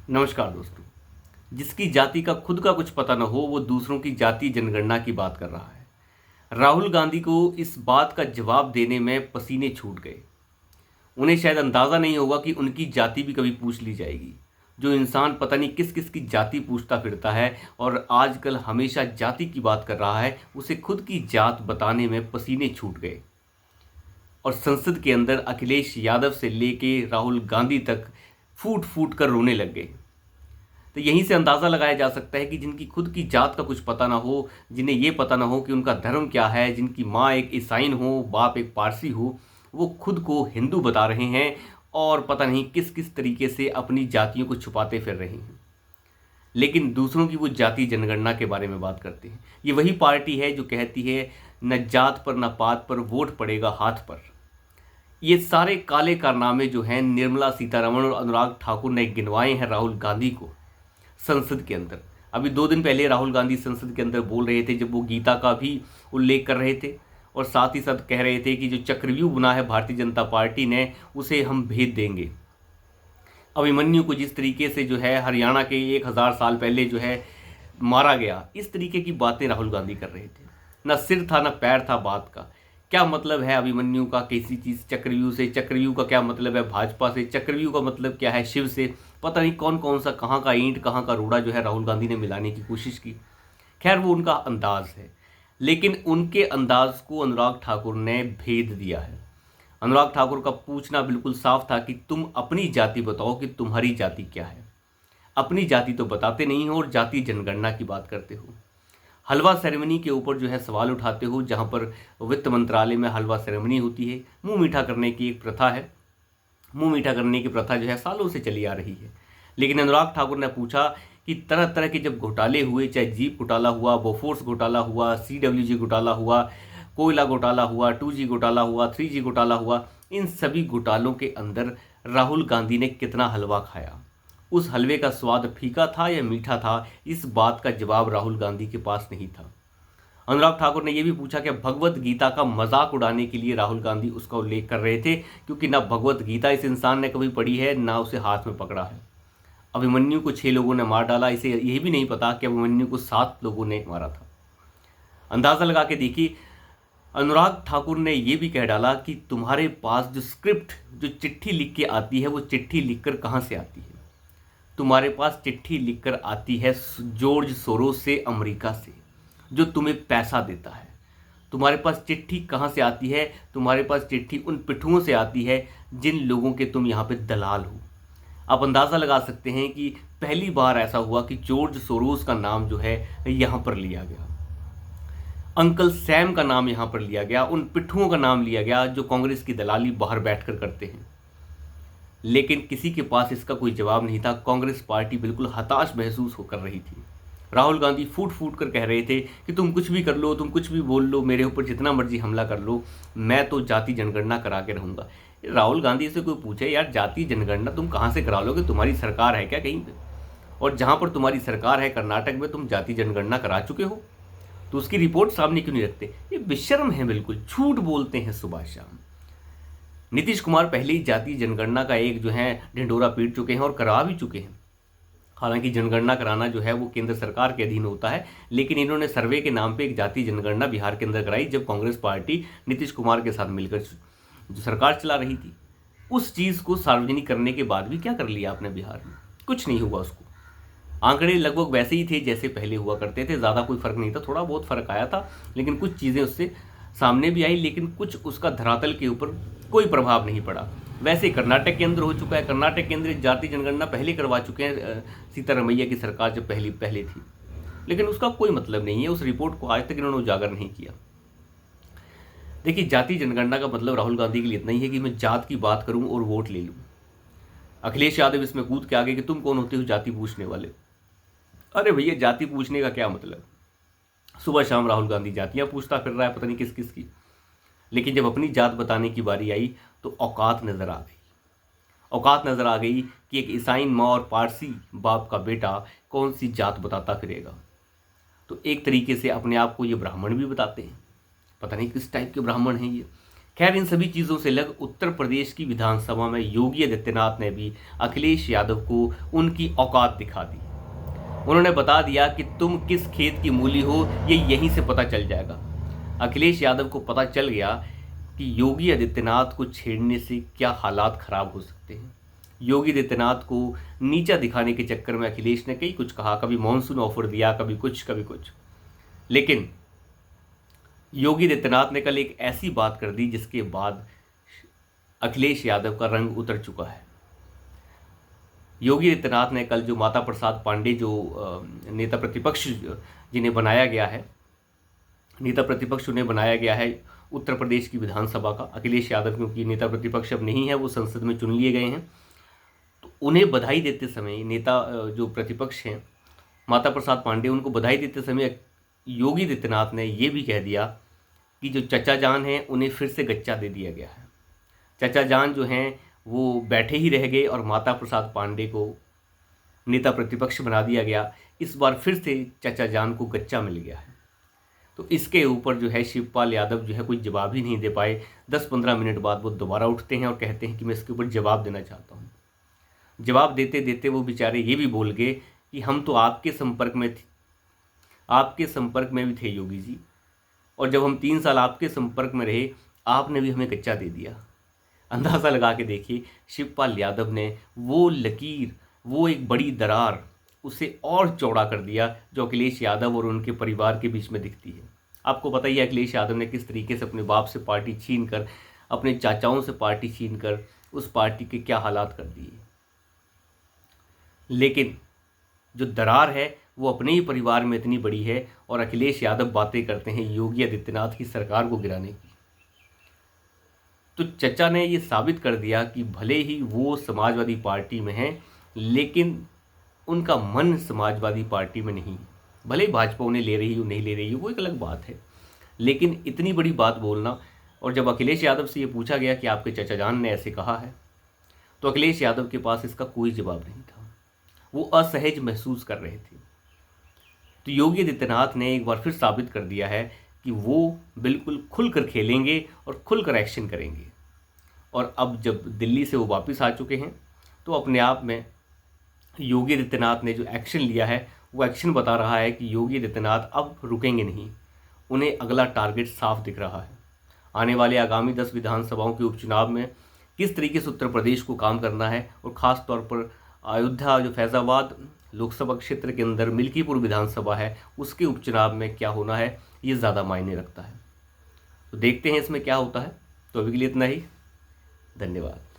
नमस्कार दोस्तों। जिसकी जाति का खुद का कुछ पता न हो वो दूसरों की जाति जनगणना की बात कर रहा है। राहुल गांधी को इस बात का जवाब देने में पसीने छूट गए। उन्हें शायद अंदाज़ा नहीं होगा कि उनकी जाति भी कभी पूछ ली जाएगी। जो इंसान पता नहीं किस किस की जाति पूछता फिरता है और आजकल हमेशा जाति की बात कर रहा है, उसे खुद की जात बताने में पसीने छूट गए। और संसद के अंदर अखिलेश यादव से लेके राहुल गांधी तक फूट फूट कर रोने लग गए। तो यहीं से अंदाज़ा लगाया जा सकता है कि जिनकी खुद की जात का कुछ पता ना हो, जिन्हें ये पता ना हो कि उनका धर्म क्या है, जिनकी माँ एक ईसाइन हो, बाप एक पारसी हो, वो खुद को हिंदू बता रहे हैं और पता नहीं किस किस तरीके से अपनी जातियों को छुपाते फिर रहे हैं। लेकिन दूसरों की वो जाति जनगणना के बारे में बात करते हैं। ये वही पार्टी है जो कहती है न जात पर न पात पर, वोट पड़ेगा हाथ पर। ये सारे काले कारनामे जो हैं निर्मला सीतारमण और अनुराग ठाकुर ने गिनवाए हैं राहुल गांधी को संसद के अंदर। अभी 2 दिन पहले राहुल गांधी संसद के अंदर बोल रहे थे, जब वो गीता का भी उल्लेख कर रहे थे और साथ ही साथ कह रहे थे कि जो चक्रव्यूह बना है भारतीय जनता पार्टी ने, उसे हम भेद देंगे। अभिमन्यु को जिस तरीके से जो है हरियाणा के 1000 साल पहले जो है मारा गया, इस तरीके की बातें राहुल गांधी कर रहे थे। न सिर था न पैर था बात का। क्या मतलब है अभिमन्यु का किसी चीज़ चक्रव्यूह से? चक्रव्यूह का क्या मतलब है भाजपा से? चक्रव्यूह का मतलब क्या है शिव से? पता नहीं कौन कौन सा कहाँ का ईंट कहाँ का रोड़ा जो है राहुल गांधी ने मिलाने की कोशिश की। खैर वो उनका अंदाज है, लेकिन उनके अंदाज को अनुराग ठाकुर ने भेद दिया है। अनुराग ठाकुर का पूछना बिल्कुल साफ था कि तुम अपनी जाति बताओ कि तुम्हारी जाति क्या है। अपनी जाति तो बताते नहीं हो और जाति जनगणना की बात करते हो। हलवा सेरेमनी के ऊपर जो है सवाल उठाते हो, जहाँ पर वित्त मंत्रालय में हलवा सेरेमनी होती है। मुंह मीठा करने की एक प्रथा है। मुंह मीठा करने की प्रथा जो है सालों से चली आ रही है। लेकिन अनुराग ठाकुर ने पूछा कि तरह तरह के जब घोटाले हुए, चाहे जीप घोटाला हुआ, बोफोर्स घोटाला हुआ, CWG घोटाला हुआ, कोयला घोटाला हुआ, 2G घोटाला हुआ, 3G घोटाला हुआ, इन सभी घोटालों के अंदर राहुल गांधी ने कितना हलवा खाया? उस हलवे का स्वाद फीका था या मीठा था? इस बात का जवाब राहुल गांधी के पास नहीं था। अनुराग ठाकुर ने यह भी पूछा कि भगवत गीता का मजाक उड़ाने के लिए राहुल गांधी उसका उल्लेख कर रहे थे, क्योंकि ना भगवत गीता इस इंसान ने कभी पढ़ी है, ना उसे हाथ में पकड़ा है। अभिमन्यु को 6 लोगों ने मार डाला, इसे यह भी नहीं पता कि अभिमन्यु को 7 लोगों ने मारा था। अंदाज़ा लगा के देखिए, अनुराग ठाकुर ने यह भी कह डाला कि तुम्हारे पास जो स्क्रिप्ट, जो चिट्ठी लिख के आती है, वो चिट्ठी लिखकर कहाँ से आती है? तुम्हारे पास चिट्ठी लिखकर आती है जॉर्ज सोरोस से, अमेरिका से, जो तुम्हें पैसा देता है। तुम्हारे पास चिट्ठी कहाँ से आती है? तुम्हारे पास चिट्ठी उन पिट्ठुओं से आती है जिन लोगों के तुम यहाँ पे दलाल हो। आप अंदाज़ा लगा सकते हैं कि पहली बार ऐसा हुआ कि जॉर्ज सोरोस का नाम जो है यहाँ पर लिया गया, अंकल सैम का नाम यहाँ पर लिया गया, उन पिट्ठुओं का नाम लिया गया जो कांग्रेस की दलाली बाहर बैठकर करते हैं। लेकिन किसी के पास इसका कोई जवाब नहीं था। कांग्रेस पार्टी बिल्कुल हताश महसूस होकर रही थी। राहुल गांधी फूट फूट कर कह रहे थे कि तुम कुछ भी कर लो, तुम कुछ भी बोल लो, मेरे ऊपर जितना मर्जी हमला कर लो, मैं तो जाति जनगणना करा के रहूँगा। राहुल गांधी से कोई पूछे, यार जाति जनगणना तुम कहाँ से करा लोगे? तुम्हारी सरकार है क्या कहीं पे? और जहाँ पर तुम्हारी सरकार है कर्नाटक में, तुम जाति जनगणना करा चुके हो, तो उसकी रिपोर्ट सामने क्यों नहीं रखते? ये बेशर्म है, बिल्कुल झूठ बोलते हैं सुबह शाम। नीतीश कुमार पहले ही जाति जनगणना का एक जो है ढिंढोरा पीट चुके हैं और करा भी चुके हैं। हालांकि जनगणना कराना जो है वो केंद्र सरकार के अधीन होता है, लेकिन इन्होंने सर्वे के नाम पे एक जाति जनगणना बिहार के अंदर कराई, जब कांग्रेस पार्टी नीतीश कुमार के साथ मिलकर जो सरकार चला रही थी। उस चीज़ को सार्वजनिक करने के बाद भी क्या कर लिया आपने बिहार में? कुछ नहीं हुआ उसको। आंकड़े लगभग वैसे ही थे जैसे पहले हुआ करते थे, ज़्यादा कोई फ़र्क नहीं था। थोड़ा बहुत फ़र्क आया था, लेकिन कुछ चीज़ें उससे सामने भी आई, लेकिन कुछ उसका धरातल के ऊपर कोई प्रभाव नहीं पड़ा। वैसे कर्नाटक के अंदर हो चुका है। कर्नाटक के अंदर जाति जनगणना पहले करवा चुके हैं, सीतारमैया की सरकार जब पहले थी, लेकिन उसका कोई मतलब नहीं है। उस रिपोर्ट को आज तक इन्होंने उजागर नहीं किया। देखिए, जाति जनगणना का मतलब राहुल गांधी के लिए इतना ही है कि मैं जात की बात करूं और वोट ले लूं। अखिलेश यादव इसमें कूद के आगे कि तुम कौन होते हो जाति पूछने वाले? अरे भैया, जाति पूछने का क्या मतलब? सुबह शाम राहुल गांधी जातियां पूछता फिर रहा है, पता नहीं किस किस की। लेकिन जब अपनी जात बताने की बारी आई तो औकात नज़र आ गई। औकात नज़र आ गई कि एक ईसाई माँ और पारसी बाप का बेटा कौन सी जात बताता फिरेगा। तो एक तरीके से अपने आप को ये ब्राह्मण भी बताते हैं। पता नहीं किस टाइप के ब्राह्मण हैं ये। खैर, इन सभी चीज़ों से लग उत्तर प्रदेश की विधानसभा में योगी आदित्यनाथ ने भी अखिलेश यादव को उनकी औकात दिखा दी। उन्होंने बता दिया कि तुम किस खेत की मूली हो, ये यहीं से पता चल जाएगा। अखिलेश यादव को पता चल गया कि योगी आदित्यनाथ को छेड़ने से क्या हालात खराब हो सकते हैं। योगी आदित्यनाथ को नीचा दिखाने के चक्कर में अखिलेश ने कई कुछ कहा, कभी मॉनसून ऑफर दिया, कभी कुछ। लेकिन योगी आदित्यनाथ ने कल एक ऐसी बात कर दी जिसके बाद अखिलेश यादव का रंग उतर चुका है। योगी आदित्यनाथ ने कल जो माता प्रसाद पांडे जो नेता प्रतिपक्ष जिन्हें बनाया गया है, नेता प्रतिपक्ष उन्हें बनाया गया है उत्तर प्रदेश की विधानसभा का, अखिलेश यादव क्योंकि नेता प्रतिपक्ष अब नहीं है, वो संसद में चुन लिए गए हैं, तो उन्हें बधाई देते समय नेता जो प्रतिपक्ष हैं माता प्रसाद पांडे, उनको बधाई देते समय योगी आदित्यनाथ ने ये भी कह दिया कि जो चचा जान हैं उन्हें फिर से गच्चा दे दिया गया है। चचा जान जो हैं वो बैठे ही रह गए और माता प्रसाद पांडे को नेता प्रतिपक्ष बना दिया गया। इस बार फिर से चचा जान को गच्चा मिल गया है। तो इसके ऊपर जो है शिवपाल यादव जो है कोई जवाब ही नहीं दे पाए। 10-15 मिनट बाद वो दोबारा उठते हैं और कहते हैं कि मैं इसके ऊपर जवाब देना चाहता हूँ। जवाब देते देते वो बेचारे ये भी बोल गए कि हम तो आपके संपर्क में थे, आपके संपर्क में भी थे योगी जी, और जब हम 3 साल आपके संपर्क में रहे आपने भी हमें कच्चा दे दिया। अंदाज़ा लगा के देखिए, शिवपाल यादव ने वो लकीर, वो एक बड़ी दरार उसे और चौड़ा कर दिया जो अखिलेश यादव और उनके परिवार के बीच में दिखती है। आपको पता ही है अखिलेश यादव ने किस तरीके से अपने बाप से पार्टी छीन कर, अपने चाचाओं से पार्टी छीन कर उस पार्टी के क्या हालात कर दिए। लेकिन जो दरार है वो अपने ही परिवार में इतनी बड़ी है और अखिलेश यादव बातें करते हैं योगी आदित्यनाथ की सरकार को गिराने की। तो चचा ने ये साबित कर दिया कि भले ही वो समाजवादी पार्टी में हैं, लेकिन उनका मन समाजवादी पार्टी में नहीं है। भले ही भाजपा उन्हें ले रही हो नहीं ले रही हो वो एक अलग बात है, लेकिन इतनी बड़ी बात बोलना। और जब अखिलेश यादव से ये पूछा गया कि आपके चचा जान ने ऐसे कहा है, तो अखिलेश यादव के पास इसका कोई जवाब नहीं था। वो असहज महसूस कर रहे थे। तो योगी आदित्यनाथ ने एक बार फिर साबित कर दिया है कि वो बिल्कुल खुलकर खेलेंगे और खुलकर एक्शन करेंगे। और अब जब दिल्ली से वो वापस आ चुके हैं तो अपने आप में योगी आदित्यनाथ ने जो एक्शन लिया है वो एक्शन बता रहा है कि योगी आदित्यनाथ अब रुकेंगे नहीं। उन्हें अगला टारगेट साफ दिख रहा है। आने वाले आगामी 10 विधानसभाओं के उपचुनाव में किस तरीके से उत्तर प्रदेश को काम करना है, और ख़ास तौर पर अयोध्या जो फैज़ाबाद लोकसभा क्षेत्र के अंदर मिल्कीपुर विधानसभा है उसके उपचुनाव में क्या होना है, ये ज़्यादा मायने रखता है। तो देखते हैं इसमें क्या होता है। तो अभी के लिए इतना ही। धन्यवाद।